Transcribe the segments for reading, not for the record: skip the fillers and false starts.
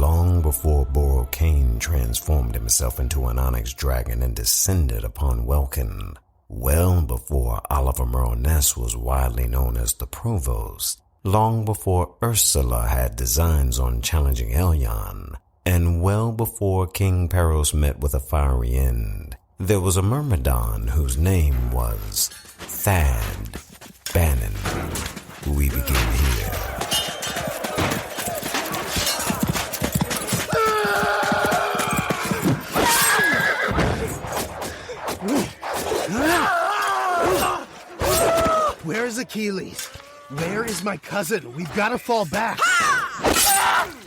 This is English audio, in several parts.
long before Borocane transformed himself into an onyx dragon and descended upon Welkin, well before Oliver Merle Ness was widely known as the Provost, long before Ursula had designs on challenging Elyon, and well before King Peros met with a fiery end, there was a Myrmidon whose name was Thad Bannon. We begin here. Where's Achilles? Where is my cousin? We've got to fall back.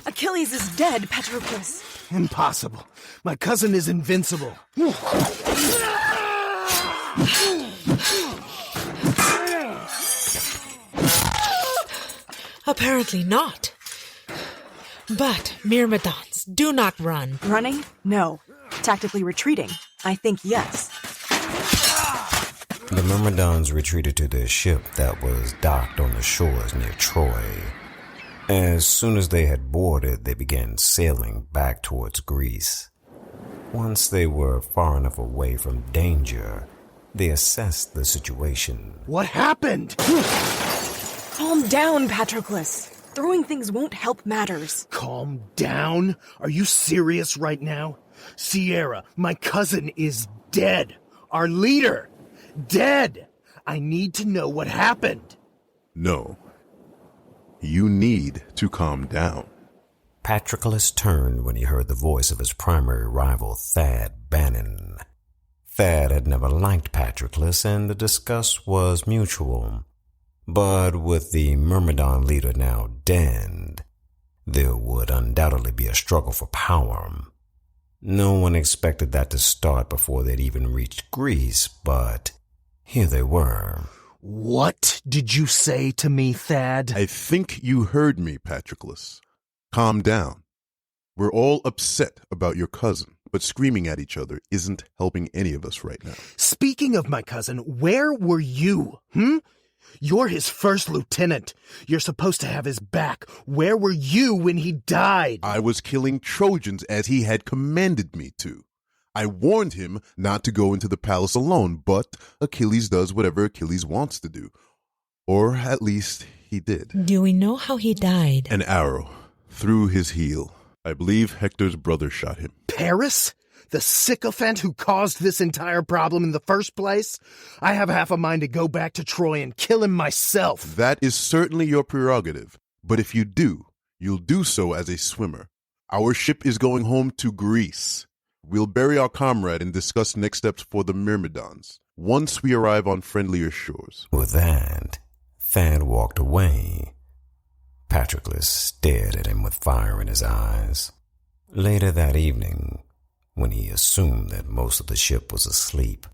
Achilles is dead, Patroclus. Impossible. My cousin is invincible. Apparently not. But, Myrmidons, do not run. Running? No. Tactically retreating? I think yes. The Myrmidons retreated to their ship that was docked on the shores near Troy. As soon as they had boarded, they began sailing back towards Greece. Once they were far enough away from danger, they assessed the situation. What happened? Calm down, Patroclus. Throwing things won't help matters. Calm down? Are you serious right now? Sierra, my cousin is dead. Our leader, dead. I need to know what happened. No. You need to calm down. Patroclus turned when he heard the voice of his primary rival, Thad Bannon. Thad had never liked Patroclus, and the disgust was mutual. But with the Myrmidon leader now dead, there would undoubtedly be a struggle for power. No one expected that to start before they'd even reached Greece, but here they were. What did you say to me, Thad? I think you heard me, Patroclus. Calm down. We're all upset about your cousin, but screaming at each other isn't helping any of us right now. Speaking of my cousin, where were you? You're his first lieutenant. You're supposed to have his back. Where were you when he died? I was killing Trojans as he had commanded me to. I warned him not to go into the palace alone, but Achilles does whatever Achilles wants to do. Or at least he did. Do we know how he died? An arrow through his heel. I believe Hector's brother shot him. Paris? The sycophant who caused this entire problem in the first place? I have half a mind to go back to Troy and kill him myself. That is certainly your prerogative, but if you do, you'll do so as a swimmer. Our ship is going home to Greece. We'll bury our comrade and discuss next steps for the Myrmidons once we arrive on friendlier shores. With that, Thad walked away. Patroclus stared at him with fire in his eyes. Later that evening, when he assumed that most of the ship was asleep,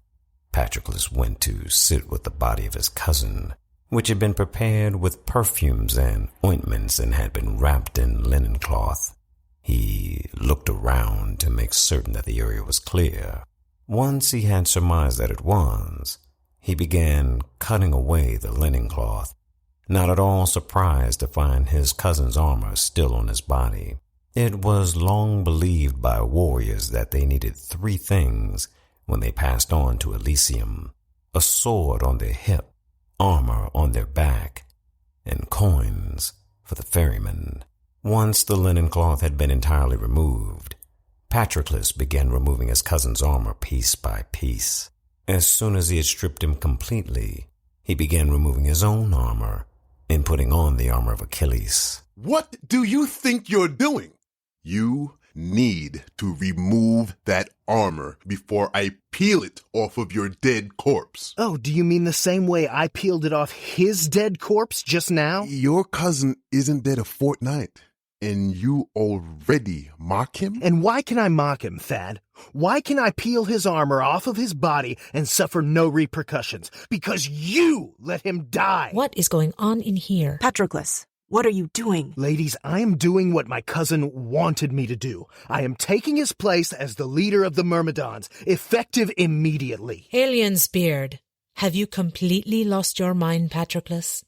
Patroclus went to sit with the body of his cousin, which had been prepared with perfumes and ointments and had been wrapped in linen cloth. He looked around to make certain that the area was clear. Once he had surmised that it was, he began cutting away the linen cloth, not at all surprised to find his cousin's armor still on his body. It was long believed by warriors that they needed 3 things when they passed on to Elysium: a sword on their hip, armor on their back, and coins for the ferryman. Once the linen cloth had been entirely removed, Patroclus began removing his cousin's armor piece by piece. As soon as he had stripped him completely, he began removing his own armor and putting on the armor of Achilles. What do you think you're doing? You need to remove that armor before I peel it off of your dead corpse. Oh, do you mean the same way I peeled it off his dead corpse just now? Your cousin isn't dead a fortnight, and you already mock him? And why can I mock him, Thad? Why can I peel his armor off of his body and suffer no repercussions? Because you let him die. What is going on in here? Patroclus, what are you doing? Ladies, I am doing what my cousin wanted me to do. I am taking his place as the leader of the Myrmidons, effective immediately. Alien Speared, have you completely lost your mind, Patroclus?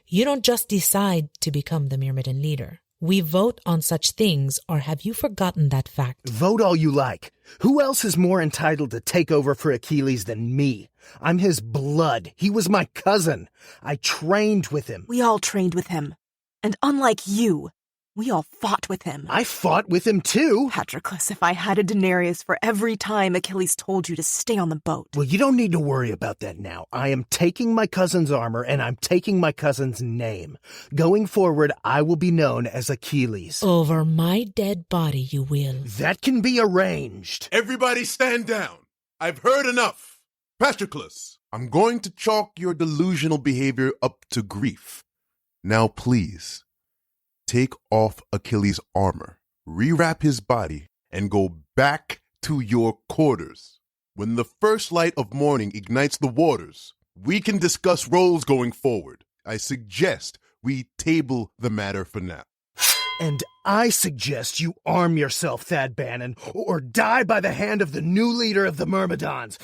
You don't just decide to become the Myrmidon leader. We vote on such things, or have you forgotten that fact? Vote all you like. Who else is more entitled to take over for Achilles than me? I'm his blood. He was my cousin. I trained with him. We all trained with him. And unlike you, we all fought with him. I fought with him too. Patroclus, if I had a denarius for every time Achilles told you to stay on the boat. Well, you don't need to worry about that now. I am taking my cousin's armor, and I'm taking my cousin's name. Going forward, I will be known as Achilles. Over my dead body you will. That can be arranged. Everybody stand down. I've heard enough. Patroclus, I'm going to chalk your delusional behavior up to grief. Now please, take off Achilles' armor, rewrap his body, and go back to your quarters. When the first light of morning ignites the waters, we can discuss roles going forward. I suggest we table the matter for now. And I suggest you arm yourself, Thad Bannon, or die by the hand of the new leader of the Myrmidons.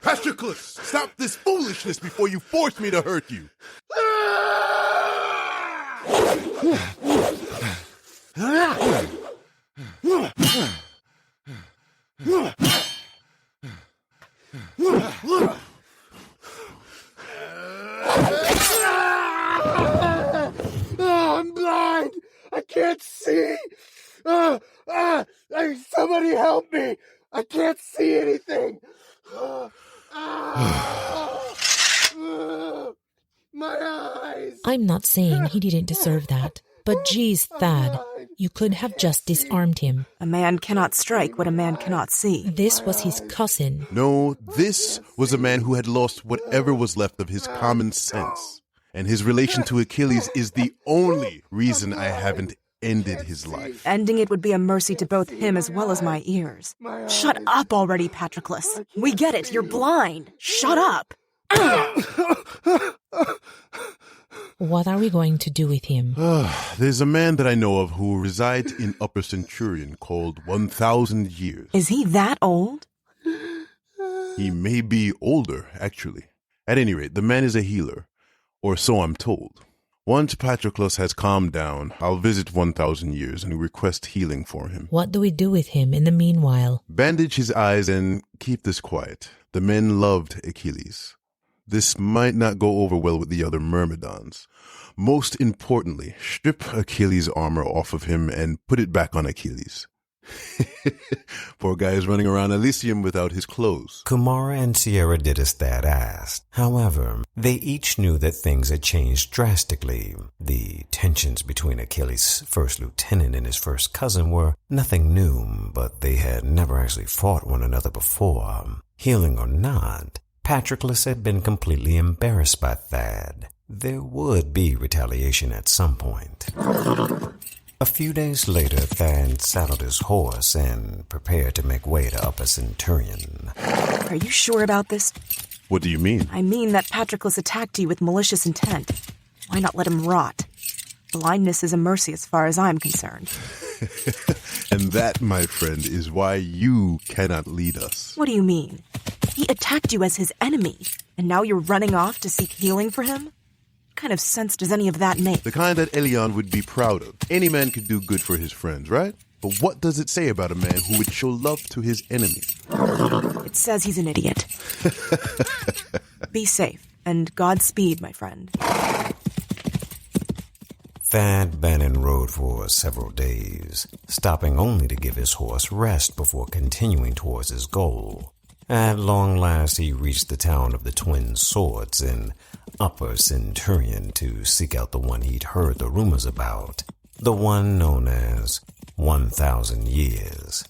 Patroclus, stop this foolishness before you force me to hurt you. Oh, I'm blind. I can't see. Somebody help me. I can't see anything. My eyes. I'm not saying he didn't deserve that. But geez, Thad, you could have just disarmed him. A man cannot strike what a man cannot see. This was his cousin. No, this was a man who had lost whatever was left of his common sense. And his relation to Achilles is the only reason I haven't ended his life. Ending it would be a mercy to both him as well as my ears. Shut up already, Patroclus. We get it, you're blind. Shut up. What are we going to do with him? There's a man that I know of who resides in Upper Centurion called 1,000 Years. Is he that old? He may be older, actually. At any rate, the man is a healer, or so I'm told. Once Patroclus has calmed down, I'll visit 1,000 Years and request healing for him. What do we do with him in the meanwhile? Bandage his eyes and keep this quiet. The men loved Achilles. This might not go over well with the other Myrmidons. Most importantly, strip Achilles' armor off of him and put it back on Achilles. Poor guy is running around Elysium without his clothes. Kumara and Sierra did as Thad asked. However, they each knew that things had changed drastically. The tensions between Achilles' first lieutenant and his first cousin were nothing new, but they had never actually fought one another before. Healing or not, Patroclus had been completely embarrassed by Thad. There would be retaliation at some point. A few days later, Thad saddled his horse and prepared to make way to Upper Centurion. Are you sure about this? What do you mean? I mean that Patroclus attacked you with malicious intent. Why not let him rot? Blindness is a mercy as far as I'm concerned. And that, my friend, is why you cannot lead us. What do you mean? He attacked you as his enemy, and now you're running off to seek healing for him? What kind of sense does any of that make? The kind that Elion would be proud of. Any man could do good for his friends, right? But what does it say about a man who would show love to his enemy? It says he's an idiot. Be safe, and Godspeed, my friend. Thad Bannon rode for several days, stopping only to give his horse rest before continuing towards his goal. At long last, he reached the town of the Twin Swords in Upper Centurion to seek out the one he'd heard the rumors about, the one known as 1,000 Years.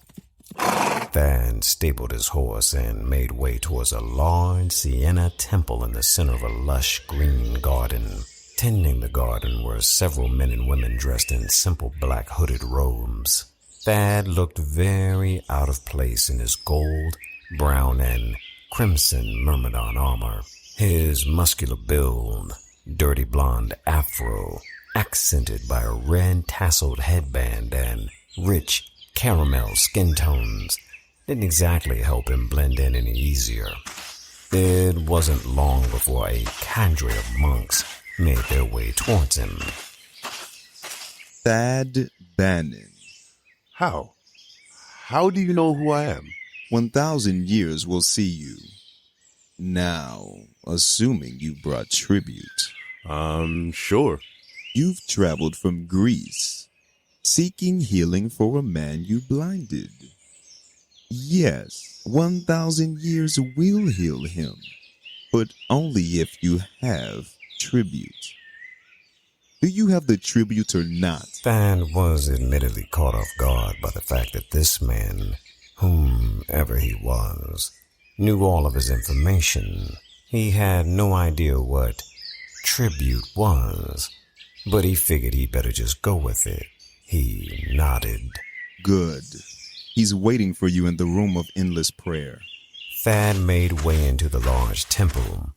Thad stabled his horse and made way towards a large sienna temple in the center of a lush green garden. Tending the garden were several men and women dressed in simple black hooded robes. Thad looked very out of place in his gold, brown, and crimson Myrmidon armor. His muscular build, dirty blonde afro, accented by a red tasseled headband and rich caramel skin tones, didn't exactly help him blend in any easier. It wasn't long before a cadre of monks made their way towards him. Thad Bannon. How? How do you know who I am? 1,000 years will see you. Now, assuming you brought tribute. Sure. You've traveled from Greece, seeking healing for a man you blinded. Yes, 1,000 years will heal him, but only if you have tribute. Do you have the tribute or not? Thad was admittedly caught off guard by the fact that this man, whomever he was, knew all of his information. He had no idea what tribute was, but he figured he'd better just go with it. He nodded. Good. He's waiting for you in the room of endless prayer. Thad made way into the large temple.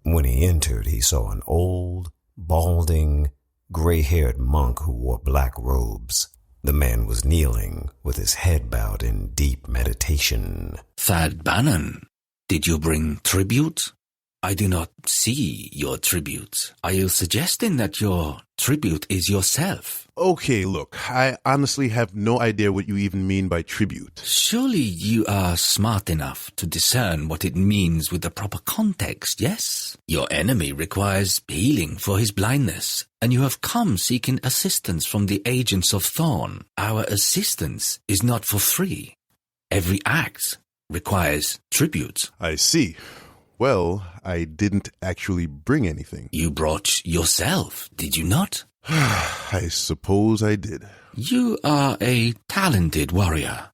When he entered, he saw an old, balding, gray-haired monk who wore black robes. The man was kneeling, with his head bowed in deep meditation. Thad Bannon, did you bring tribute? I do not see your tribute. Are you suggesting that your tribute is yourself? Okay, look, I honestly have no idea what you even mean by tribute. Surely you are smart enough to discern what it means with the proper context, yes? Your enemy requires healing for his blindness, and you have come seeking assistance from the agents of Thorn. Our assistance is not for free. Every act requires tribute. I see. Well, I didn't actually bring anything. You brought yourself, did you not? I suppose I did. You are a talented warrior.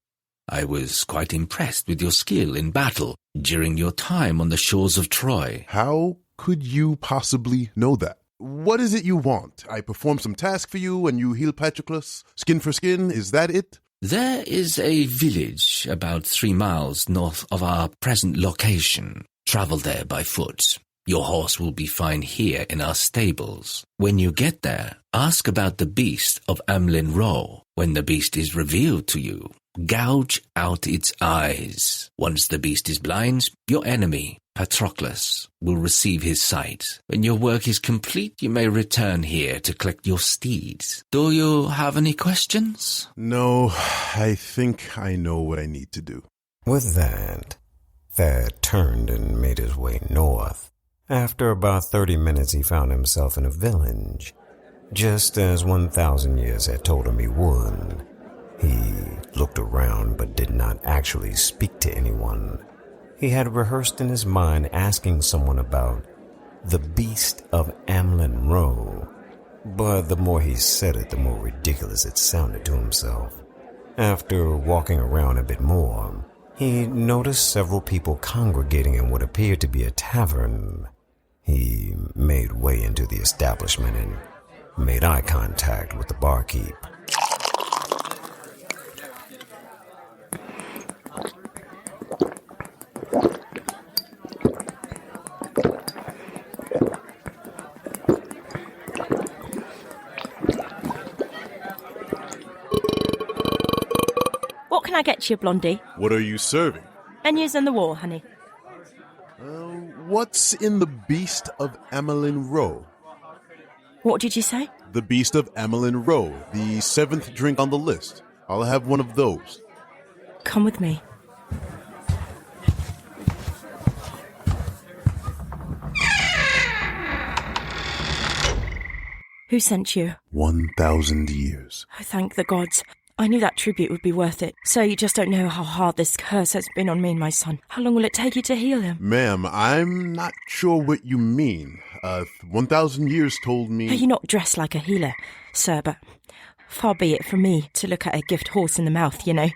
I was quite impressed with your skill in battle during your time on the shores of Troy. How could you possibly know that? What is it you want? I perform some task for you and you heal Patroclus? Skin for skin, is that it? There is a village about 3 miles north of our present location. Travel there by foot. Your horse will be fine here in our stables. When you get there, ask about the beast of Amlin Row. When the beast is revealed to you, gouge out its eyes. Once the beast is blind, your enemy, Patroclus, will receive his sight. When your work is complete, you may return here to collect your steeds. Do you have any questions? No, I think I know what I need to do. With that, Thad turned and made his way north. After about 30 minutes, he found himself in a village, just as 1,000 years had told him he would. He looked around but did not actually speak to anyone. He had rehearsed in his mind asking someone about the beast of Amlin Row, but the more he said it, the more ridiculous it sounded to himself. After walking around a bit more, he noticed several people congregating in what appeared to be a tavern. He made way into the establishment and made eye contact with the barkeep. What can I get you, Blondie? What are you serving? Menus on the wall, honey. What's in the Beast of Amlin Row? What did you say? The Beast of Amlin Row, the 7th drink on the list. I'll have one of those. Come with me. Who sent you? 1,000 years. Oh, thank the gods. I knew that tribute would be worth it. So you just don't know how hard this curse has been on me and my son. How long will it take you to heal him? Ma'am, I'm not sure what you mean. 1,000 years told me... You're not dressed like a healer, sir, but far be it from me to look at a gift horse in the mouth, you know.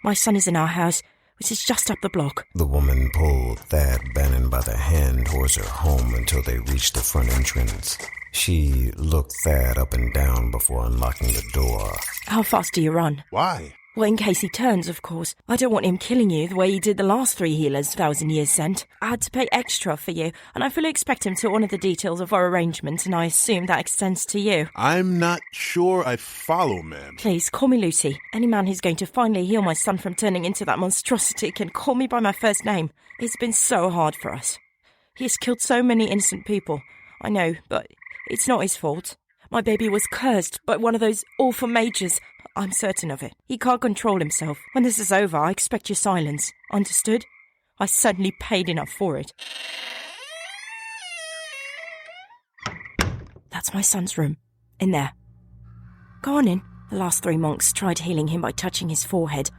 My son is in our house, which is just up the block. The woman pulled Thad Bannon by the hand towards her home until they reached the front entrance. She looked Thad up and down before unlocking the door. How fast do you run? Why? Well, in case he turns, of course. I don't want him killing you the way he did the last 3 healers 1,000 years sent. I had to pay extra for you, and I fully expect him to honour the details of our arrangement, and I assume that extends to you. I'm not sure I follow, ma'am. Please, call me Lucy. Any man who's going to finally heal my son from turning into that monstrosity can call me by my first name. It's been so hard for us. He has killed so many innocent people. I know, but it's not his fault. My baby was cursed by one of those awful mages. I'm certain of it. He can't control himself. When this is over, I expect your silence. Understood? I certainly paid enough for it. That's my son's room. In there. Go on in. The last 3 monks tried healing him by touching his forehead.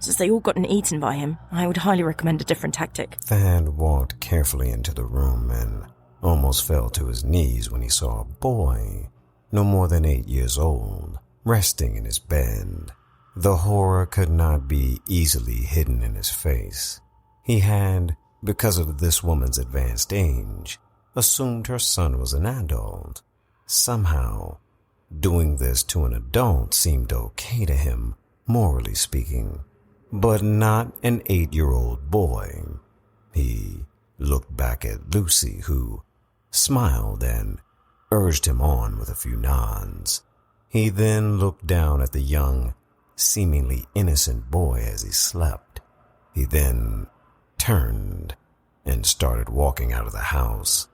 Since they all gotten eaten by him, I would highly recommend a different tactic. Thad walked carefully into the room and almost fell to his knees when he saw a boy, no more than 8 years old, resting in his bed. The horror could not be easily hidden in his face. He had, because of this woman's advanced age, assumed her son was an adult. Somehow, doing this to an adult seemed okay to him, morally speaking, but not an 8-year-old boy. He looked back at Lucy, who smiled and urged him on with a few nods. He then looked down at the young, seemingly innocent boy as he slept. He then turned and started walking out of the house.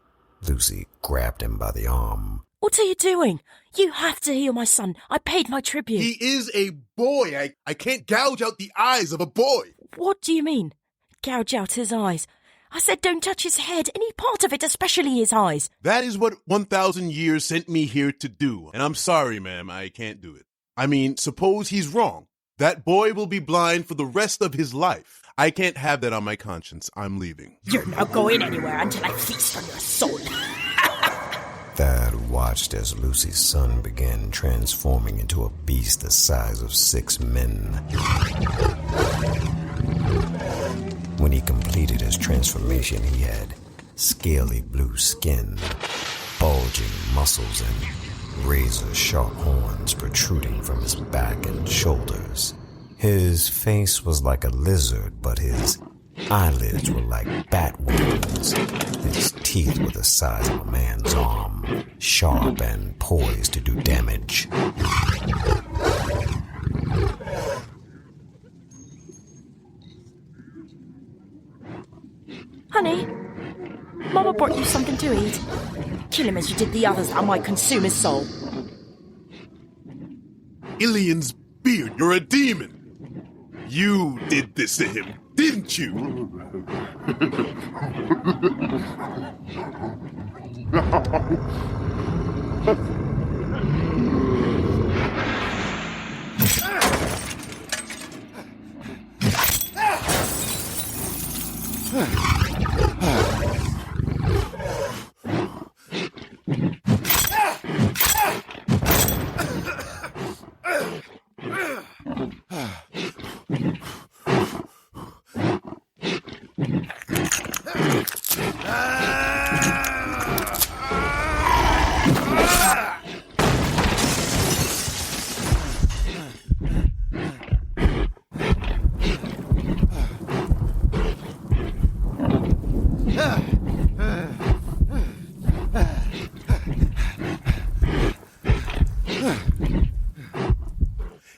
Lucy grabbed him by the arm. What are you doing? You have to heal my son. I paid my tribute. He is a boy. I can't gouge out the eyes of a boy. What do you mean? Gouge out his eyes? I said don't touch his head, any part of it, especially his eyes. That is what 1,000 years sent me here to do, and I'm sorry, ma'am, I can't do it. I mean, suppose he's wrong. That boy will be blind for the rest of his life. I can't have that on my conscience. I'm leaving. You're not going anywhere until I feast on your soul. Thad watched as Lucy's son began transforming into a beast the size of 6 men. When he completed his transformation, he had scaly blue skin, bulging muscles, and razor-sharp horns protruding from his back and shoulders. His face was like a lizard, but his eyelids were like bat wings. His teeth were the size of a man's arm, sharp and poised to do damage. Honey, Mama brought you something to eat. Kill him as you did the others, I might consume his soul. Ilian's beard, you're a demon. You did this to him, didn't you?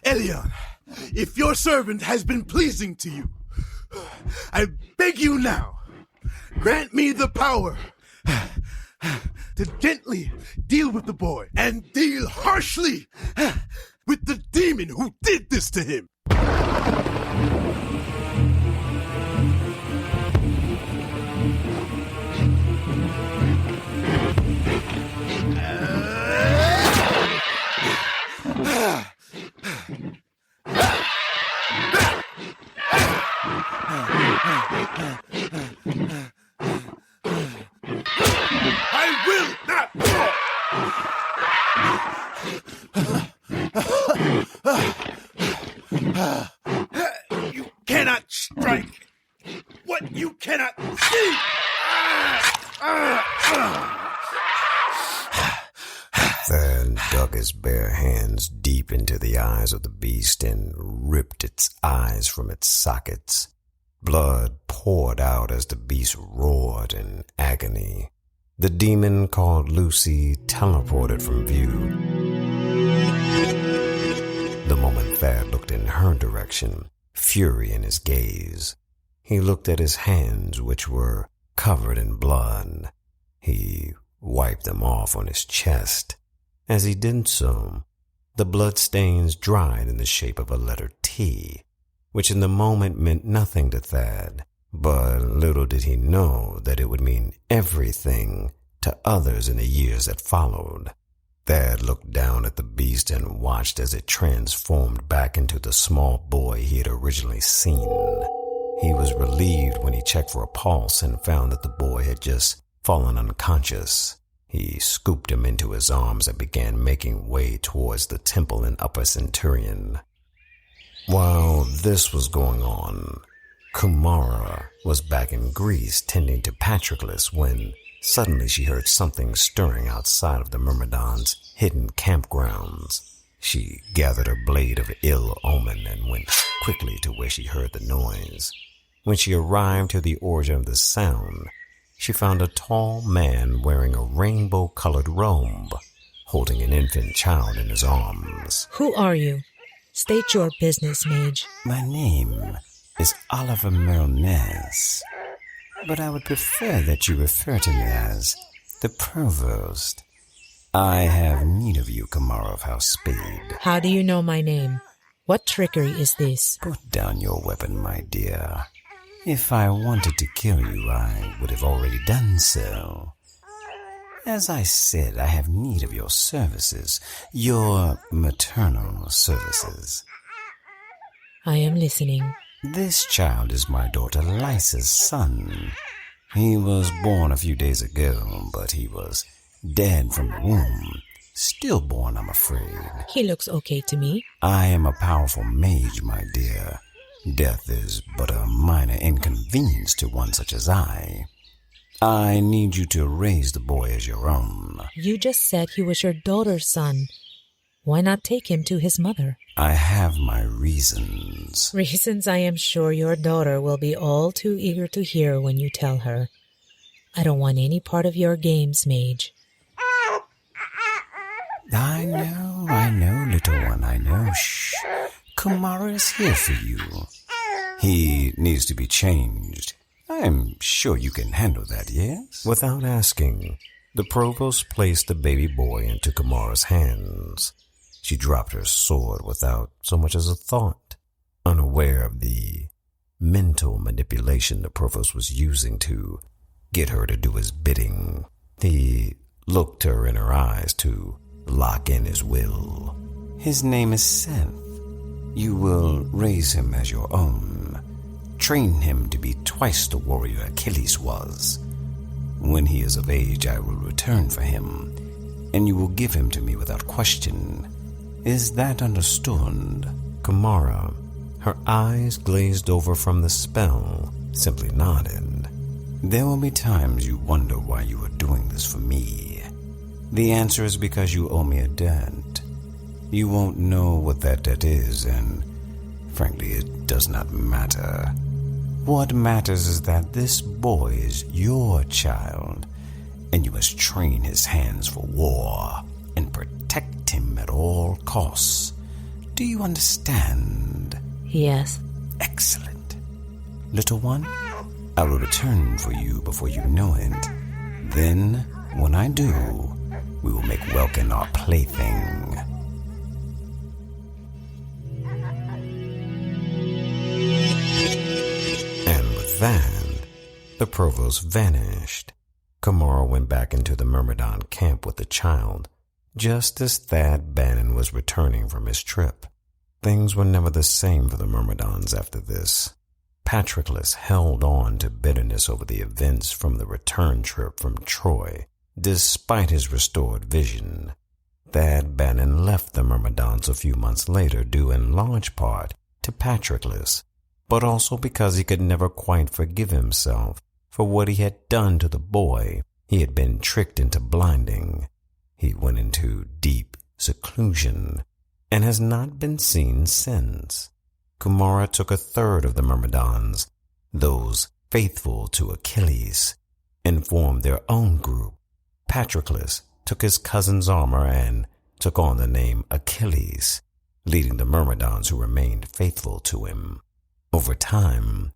Elion, if your servant has been pleasing to you, I beg you now, grant me the power to gently deal with the boy and deal harshly with the demon who did this to him. I will not. You cannot strike what you cannot see. Then dug his bare hands deep into the eyes of the beast and ripped its eyes from its sockets. Blood poured out as the beast roared in agony. The demon called Lucy teleported from view. The moment Thad looked in her direction, fury in his gaze, he looked at his hands, which were covered in blood. He wiped them off on his chest. As he did so, the blood stains dried in the shape of a letter T, which in the moment meant nothing to Thad, but little did he know that it would mean everything to others in the years that followed. Thad looked down at the beast and watched as it transformed back into the small boy he had originally seen. He was relieved when he checked for a pulse and found that the boy had just fallen unconscious. He scooped him into his arms and began making way towards the temple in Upper Centurion. While this was going on, Kumara was back in Greece tending to Patroclus when suddenly she heard something stirring outside of the Myrmidons' hidden campgrounds. She gathered her blade of ill omen and went quickly to where she heard the noise. When she arrived to the origin of the sound, she found a tall man wearing a rainbow-colored robe, holding an infant child in his arms. Who are you? State your business, mage. My name is Oliver Milnes, but I would prefer that you refer to me as the Provost. I have need of you, Kumara of House Spade. How do you know my name? What trickery is this? Put down your weapon, my dear. If I wanted to kill you, I would have already done so. As I said, I have need of your services, your maternal services. I am listening. This child is my daughter Lysa's son. He was born a few days ago, but he was dead from the womb. Stillborn, I'm afraid. He looks okay to me. I am a powerful mage, my dear. Death is but a minor inconvenience to one such as I. I need you to raise the boy as your own. You just said he was your daughter's son. Why not take him to his mother? I have my reasons. Reasons I am sure your daughter will be all too eager to hear when you tell her. I don't want any part of your games, mage. I know, little one, I know. Shh. Kumara is here for you. He needs to be changed. I'm sure you can handle that, yes? Without asking, the provost placed the baby boy into Kumara's hands. She dropped her sword without so much as a thought, unaware of the mental manipulation the provost was using to get her to do his bidding. He looked her in her eyes to lock in his will. His name is Seth. You will raise him as your own. Train him to be twice the warrior Achilles was. When he is of age, I will return for him, and you will give him to me without question. Is that understood? Kumara, her eyes glazed over from the spell, simply nodded. There will be times you wonder why you are doing this for me. The answer is because you owe me a debt. You won't know what that debt is, and frankly, it does not matter. What matters is that this boy is your child, and you must train his hands for war and protect him at all costs. Do you understand? Yes. Excellent. Little one, I will return for you before you know it. Then, when I do, we will make Welkin our plaything. Then, the provost vanished. Kumara went back into the Myrmidon camp with the child, just as Thad Bannon was returning from his trip. Things were never the same for the Myrmidons after this. Patroclus held on to bitterness over the events from the return trip from Troy, despite his restored vision. Thad Bannon left the Myrmidons a few months later, due in large part to Patroclus, but also because he could never quite forgive himself for what he had done to the boy he had been tricked into blinding. He went into deep seclusion and has not been seen since. Kumara took a third of the Myrmidons, those faithful to Achilles, and formed their own group. Patroclus took his cousin's armor and took on the name Achilles, leading the Myrmidons who remained faithful to him. Over time,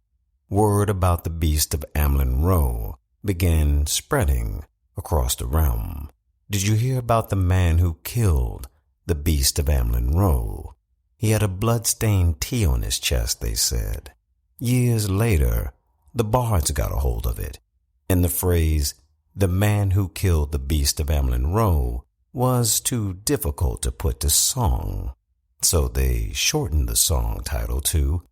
word about the beast of Amlin Row began spreading across the realm. Did you hear about the man who killed the beast of Amlin Row? He had a blood-stained T on his chest, they said. Years later, the bards got a hold of it, and the phrase, "the man who killed the beast of Amlin Row," was too difficult to put to song. So they shortened the song title to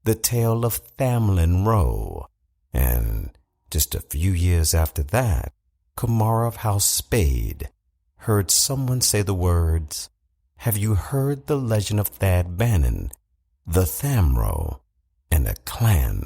"The Tale of Thamlin Row," and just a few years after that, Kumara of House Spade heard someone say the words, "Have you heard the legend of Thad Bannon, the Thamro?" And a clan